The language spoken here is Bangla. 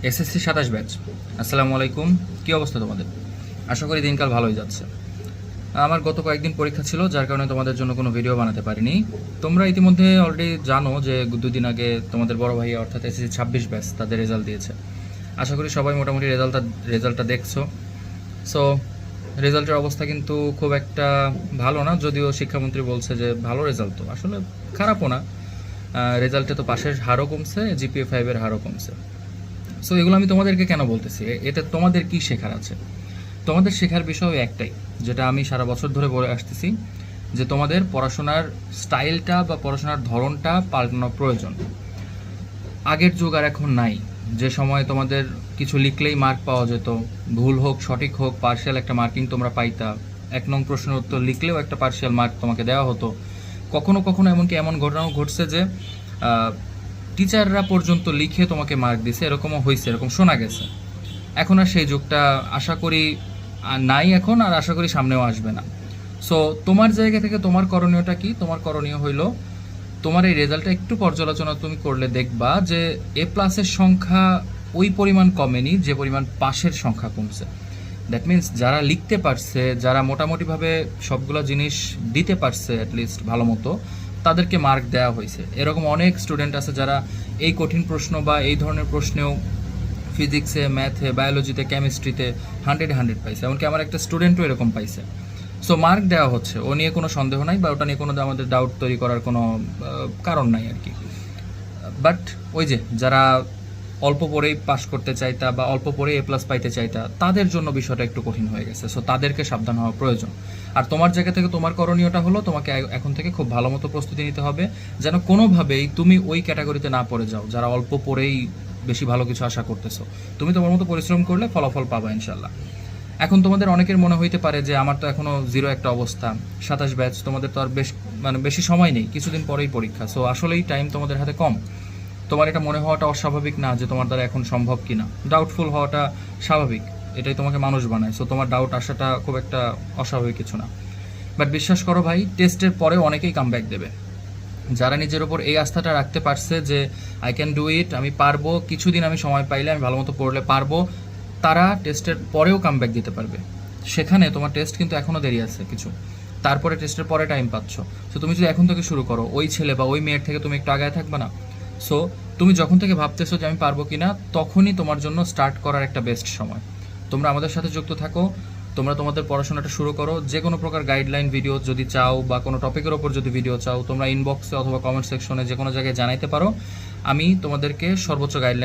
SSC 27 batch. আসসালামু আলাইকুম। কি অবস্থা তোমাদের? আশা করি দিনকাল ভালোই যাচ্ছে। আমার গত কয়েকদিন পরীক্ষা ছিল, যার কারণে তোমাদের জন্য কোনো ভিডিও বানাতে পারিনি। তোমরা ইতিমধ্যে অলরেডি জানো যে 2 দিন আগে তোমাদের বড় ভাই অর্থাৎ এসএসসি 26 ব্যাচ তাদের রেজাল্ট দিয়েছে। আশা করি সবাই মোটামুটি রেজাল্টটা দেখছো। সো রেজাল্টের অবস্থা কিন্তু খুব একটা ভালো না, যদিও শিক্ষামন্ত্রী বলছে যে ভালো রেজাল্ট, তো আসলে খারাপও না। রেজাল্টে তো পাশের হারও কমছে, জিপিএ 5-এর হারও কমছে। সো এগুলো আমি তোমাদেরকে কেন বলতেছি, এতে তোমাদের কি শেখার আছে? তোমাদের শেখার বিষয় একটাই, যেটা আমি সারা বছর ধরে বলে আসতেছি, যে তোমাদের পড়াশোনার স্টাইলটা বা পড়াশোনার ধরনটা পাল্টানো প্রয়োজন। আগের যুগ আর এখন নাই, যে সময় তোমাদের কিছু লিখলেই মার্ক পাওয়া যেত, ভুল হোক সঠিক হোক পার্শিয়াল একটা মার্কিং তোমরা পাইতা। 1 নং প্রশ্নের উত্তর লিখলেও একটা পার্শিয়াল মার্ক তোমাকে দেওয়া হতো। কখনো কখনো এমনকি এমন ঘটনাও ঘটছে যে টিচাররা পর্যন্ত লিখে তোমাকে মার্ক দিছে, এরকমও হয়েছে, এরকম শোনা গেছে। এখন আর সেই যুগটা আশা করি আর নাই এখন, আর আশা করি সামনেও আসবে না। সো তোমার জায়গা থেকে তোমার করণীয়টা কি? তোমার করণীয় হইল, তোমার এই রেজাল্টটা একটু পর্যালোচনা তুমি করলে দেখবা যে এ প্লাসের সংখ্যা ওই পরিমাণ কমেনি যে পরিমাণ পাশের সংখ্যা কমছে। দ্যাট মিন্স যারা লিখতে পারছে, যারা মোটামুটিভাবে সবগুলো জিনিস দিতে পারছে অ্যাটলিস্ট ভালো মতো, তাদেরকে মার্ক দেওয়া হয়েছে। এরকম অনেক স্টুডেন্ট আছে যারা এই কঠিন প্রশ্ন বা এই ধরনের প্রশ্নেও ফিজিক্সে, ম্যাথে, বায়োলজিতে, কেমিস্ট্রিতে 100 পাইছে। এমনকি আমার একটা স্টুডেন্টও এরকম পাইছে। সো মার্ক দেওয়া হচ্ছে, ও নিয়ে কোনো সন্দেহ নাই বা ওটা নিয়ে কোনো আমাদের ডাউট তৈরি করার কোনো কারণ নাই আর কি। বাট ওই যে যারা অল্প পড়েই পাশ করতে চাইতা বা অল্প পড়ে এ প্লাস পাইতে চাইতা, তাদের জন্য বিষয়টা একটু কঠিন হয়ে গেছে। সো তাদেরকে সাবধান হওয়া প্রয়োজন। আর তোমার জায়গা থেকে তোমার করণীয়টা হলো, তোমাকে এখন থেকে খুব ভালো মতো প্রস্তুতি নিতে হবে, যেন কোনোভাবেই তুমি ওই ক্যাটাগরিতে না পড়ে যাও যারা অল্প পড়েই বেশি ভালো কিছু আশা করতেছো। তুমি তোমার মতো পরিশ্রম করলে ফলাফল পাবা ইনশাল্লাহ। এখন তোমাদের অনেকের মনে হইতে পারে যে আমার তো এখনো জিরো একটা অবস্থা, 27 ব্যাচ, তোমাদের তো আর বেশি সময় নেই, কিছুদিন পরেই পরীক্ষা। সো আসলেই টাইম তোমাদের হাতে কম। তোমার এটা মনে হওয়াটা অস্বাভাবিক না যে তোমার দ্বারা এখন সম্ভব কিনা। ডাউটফুল হওয়াটা স্বাভাবিক, এটাই তোমাকে মানুষ বানায়। সো তোমার ডাউট আসাটা খুব একটা অস্বাভাবিক কিছু না। বাট বিশ্বাস করো ভাই, টেস্টের পরেও অনেকেই কামব্যাক দেবে। যারা নিজের ওপর এই আস্থাটা রাখতে পারছে যে আই ক্যান ডু ইট, আমি পারবো, কিছুদিন আমি সময় পাইলে, আমি ভালো মতো পড়লে পারবো, তারা টেস্টের পরেও কামব্যাক দিতে পারবে। সেখানে তোমার টেস্ট কিন্তু এখনও দেরি আছে কিছু, তারপরে টেস্টের পরে টাইম পাচ্ছ। সো তুমি যদি এখন থেকে শুরু করো, ওই ছেলে বা ওই মেয়ের থেকে তুমি একটু আগায় থাকবে না? সো তুমি যখন থেকে ভাবতেছো যে আমি পারবো কিনা, তখনই তোমার জন্য স্টার্ট করার একটা বেস্ট সময়। তোমরা আমাদের সাথে যুক্ত থাকো, তোমরা তোমাদের পড়াশোনাটা শুরু করো। যে কোনো প্রকার গাইডলাইন ভিডিও যদি চাও বা কোনো টপিকের ওপর যদি ভিডিও চাও, তোমরা ইনবক্সে অথবা কমেন্ট সেকশনে যে কোনো জায়গায় জানাইতে পারো। আমি তোমাদেরকে সর্বোচ্চ গাইডলাইন